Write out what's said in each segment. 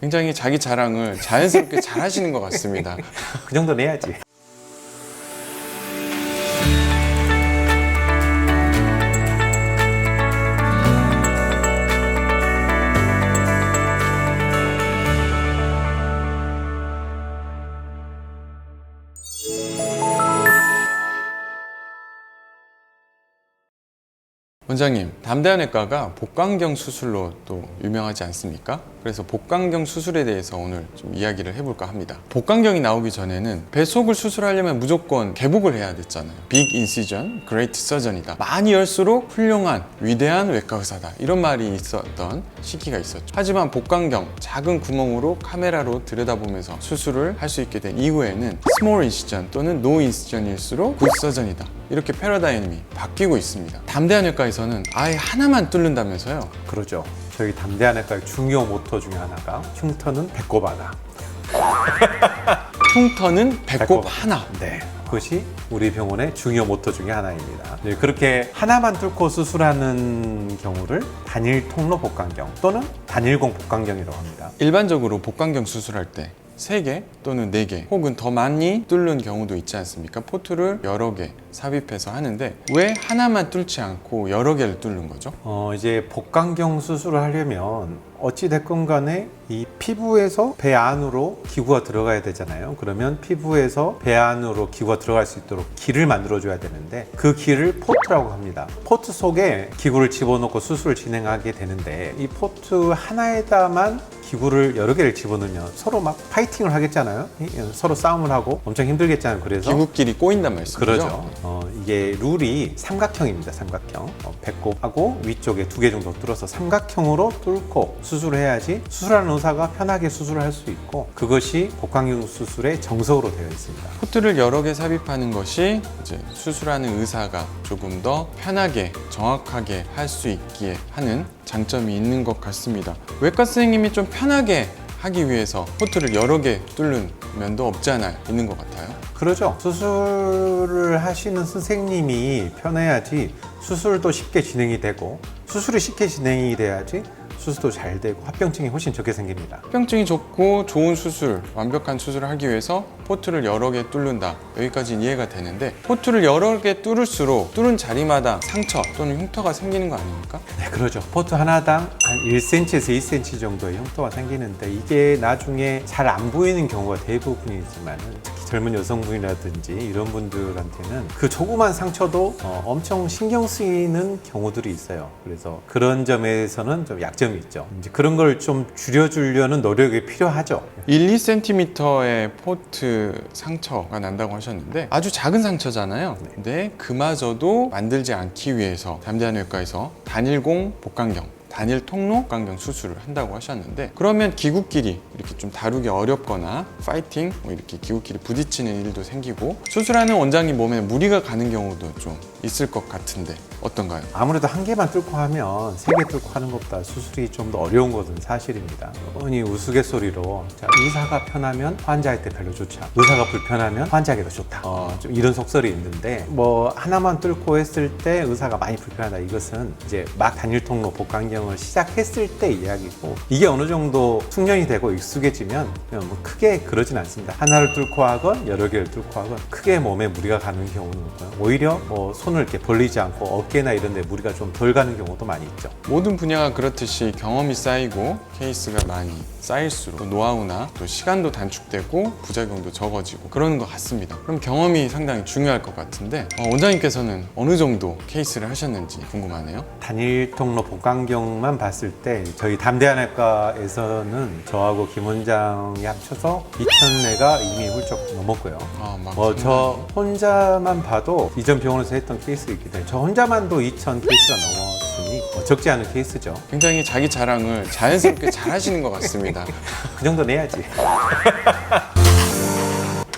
굉장히 자기 자랑을 자연스럽게 잘 하시는 것 같습니다. 그 정도는 해야지. 원장님, 담대한외과가 복강경 수술로 또 유명하지 않습니까? 그래서 복강경 수술에 대해서 오늘 좀 이야기를 해볼까 합니다. 복강경이 나오기 전에는 뱃속을 수술하려면 무조건 개복을 해야 됐잖아요. Big Incision, Great Surgeon이다. 많이 열수록 훌륭한, 위대한 외과 의사다. 이런 말이 있었던 시기가 있었죠. 하지만 복강경, 작은 구멍으로 카메라로 들여다보면서 수술을 할 수 있게 된 이후에는 Small Incision 또는 No Incision일수록 Good Surgeon이다. 이렇게 패러다임이 바뀌고 있습니다. 담대한외과에서는 아예 하나만 뚫는다면서요? 그러죠. 저희 담대한외과의 중요 모토 중에 하나가 흉터는 배꼽 하나. 흉터는 배꼽 하나. 네. 그것이 우리 병원의 중요 모토 중에 하나입니다. 네, 그렇게 하나만 뚫고 수술하는 경우를 단일 통로 복강경 또는 단일공 복강경이라고 합니다. 일반적으로 복강경 수술할 때 3개 또는 4개 혹은 더 많이 뚫는 경우도 있지 않습니까? 포트를 여러 개 삽입해서 하는데 왜 하나만 뚫지 않고 여러 개를 뚫는 거죠? 이제 복강경 수술을 하려면 어찌됐건 간에 이 피부에서 배 안으로 기구가 들어가야 되잖아요. 그러면 피부에서 배 안으로 기구가 들어갈 수 있도록 길을 만들어줘야 되는데 그 길을 포트라고 합니다. 포트 속에 기구를 집어넣고 수술을 진행하게 되는데 이 포트 하나에다만 기구를 여러 개를 집어넣으면 서로 막 파이팅을 하겠잖아요. 서로 싸움을 하고 엄청 힘들겠잖아요. 그래서 기구끼리 꼬인단 말씀이죠? 그러죠. 이게 룰이 삼각형입니다. 삼각형. 배꼽하고 위쪽에 2개 정도 뚫어서 삼각형으로 뚫고 수술을 해야지 수술하는 의사가 편하게 수술을 할 수 있고 그것이 복강경 수술의 정석으로 되어 있습니다. 포트를 여러 개 삽입하는 것이 이제 수술하는 의사가 조금 더 편하게 정확하게 할 수 있기에 하는 장점이 있는 것 같습니다. 외과 선생님이 좀 편하게 하기 위해서 포트를 여러 개 뚫는 면도 없지 않아 있는 것 같아요. 그러죠. 수술을 하시는 선생님이 편해야지 수술도 쉽게 진행이 되고 수술이 쉽게 진행이 돼야지 수술도 잘 되고 합병증이 훨씬 적게 생깁니다. 합병증이 적고 좋은 수술, 완벽한 수술을 하기 위해서 포트를 여러 개 뚫는다. 여기까지는 이해가 되는데 포트를 여러 개 뚫을수록 뚫은 자리마다 상처 또는 흉터가 생기는 거 아닙니까? 네, 그러죠. 포트 하나당 한 1cm에서 2cm 정도의 흉터가 생기는데 이게 나중에 잘 안 보이는 경우가 대부분이지만 특히 젊은 여성분이라든지 이런 분들한테는 그 조그만 상처도 엄청 신경 쓰이는 경우들이 있어요. 그래서 그런 점에서는 좀 약점이 있죠. 이제 그런 걸 좀 줄여주려는 노력이 필요하죠. 1, 2cm의 포트 상처가 난다고 하셨는데 아주 작은 상처잖아요. 근데 그마저도 만들지 않기 위해서 담대한외과에서 단일공 복강경 단일 통로 복강경 수술을 한다고 하셨는데 그러면 기구끼리 이렇게 좀 다루기 어렵거나 파이팅 이렇게 기구끼리 부딪히는 일도 생기고 수술하는 원장님 몸에 무리가 가는 경우도 좀 있을 것 같은데 어떤가요? 아무래도 한 개만 뚫고 하면 3개 뚫고 하는 것보다 수술이 좀 더 어려운 것은 사실입니다. 흔히 우스갯소리로 의사가 편하면 환자한테 별로 좋지 않고 의사가 불편하면 환자에게도 좋다. 좀 이런 속설이 있는데 뭐 하나만 뚫고 했을 때 의사가 많이 불편하다. 이것은 이제 막 단일 통로 복강경을 시작했을 때 이야기고 이게 어느 정도 숙련이 되고 익숙해지면 그냥 뭐 크게 그러진 않습니다. 하나를 뚫고 하건 여러 개를 뚫고 하건 크게 몸에 무리가 가는 경우는 없고요. 오히려 뭐 손을 이렇게 벌리지 않고 어깨나 이런 데 무리가 좀 덜 가는 경우도 많이 있죠. 모든 분야가 그렇듯이 경험이 쌓이고 케이스가 많이 쌓일수록 또 노하우나 또 시간도 단축되고 부작용도 적어지고 그러는 것 같습니다. 그럼 경험이 상당히 중요할 것 같은데 원장님께서는 어느 정도 케이스를 하셨는지 궁금하네요. 단일 통로 복강경만 봤을 때 저희 담대한외과에서는 저하고 김 원장이 합쳐서 2,000회가 이미 훌쩍 넘었고요. 저 혼자만 봐도 이전 병원에서 했던 케이스가 있기 때문에 저 혼자만도 2,000 케이스가 넘었으니 적지 않은 케이스죠. 굉장히 자기 자랑을 자연스럽게 잘 하시는 것 같습니다. 그 정도는 해야지.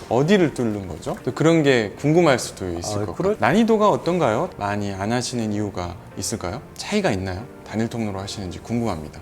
어디를 뚫는 거죠? 또 그런 게 궁금할 수도 있을 것 같아요. 난이도가 어떤가요? 많이 안 하시는 이유가 있을까요? 차이가 있나요? 단일 통로로 하시는지 궁금합니다.